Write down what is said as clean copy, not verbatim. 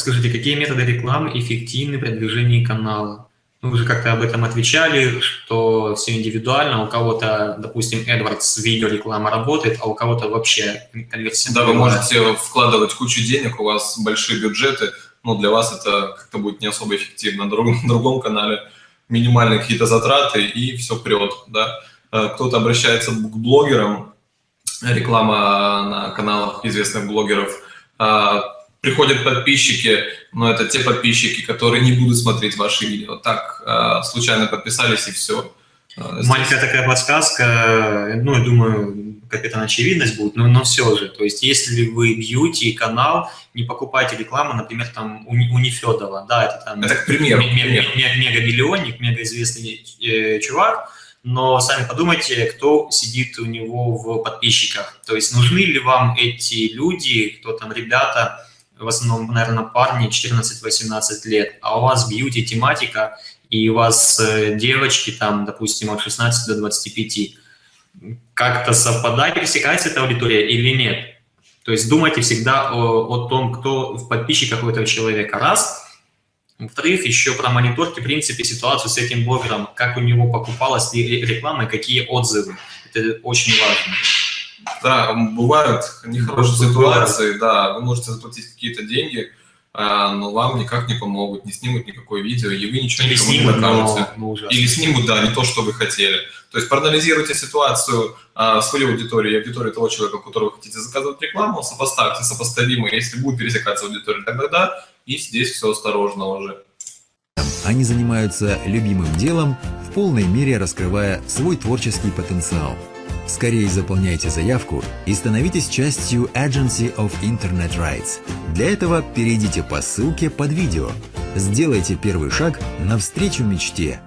Скажите, какие методы рекламы эффективны при продвижении канала? Ну, вы же как-то об этом отвечали, что все индивидуально. У кого-то, допустим, AdWords видеореклама работает, а у кого-то вообще конверсия. Да, вы можете вкладывать кучу денег, у вас большие бюджеты, но для вас это как-то будет не особо эффективно. На другом канале минимальные какие-то затраты, и все прет. Да? Кто-то обращается к блогерам, реклама на каналах известных блогеров. Приходят подписчики, но это те подписчики, которые не будут смотреть ваши видео. Так, случайно подписались, и все. Маленькая такая подсказка, ну, я думаю, капитан очевидность будет, но все же. То есть, если вы бьюти-канал, не покупайте рекламу, например, там у Нефедова, да, это там это пример. Мега-миллионник, мега-известный чувак, но сами подумайте, кто сидит у него в подписчиках. То есть, нужны ли вам эти люди, кто там, ребята, в основном, наверное, парни 14-18 лет, а у вас бьюти-тематика, и у вас девочки, там, допустим, от 16 до 25. Как-то совпадает, пересекается эта аудитория или нет? То есть думайте всегда о том, кто в подписчиках у этого человека. Раз. Во-вторых, еще промониторьте, в принципе, ситуацию с этим блогером, как у него покупалась реклама и какие отзывы. Это очень важно. Да, бывают нехорошие ситуации, да, вы можете заплатить какие-то деньги, но вам никак не помогут, не снимут никакое видео, и вы ничего никому не докажете. Или снимут, да, не то, что вы хотели. То есть проанализируйте ситуацию своей аудитории и аудитории того человека, у которого вы хотите заказывать рекламу, сопоставьте сопоставимые, если будет пересекаться аудитория, тогда да, и здесь все осторожно уже. Они занимаются любимым делом, в полной мере раскрывая свой творческий потенциал. Скорее заполняйте заявку и становитесь частью Agency of Internet Rights. Для этого перейдите по ссылке под видео. Сделайте первый шаг навстречу мечте.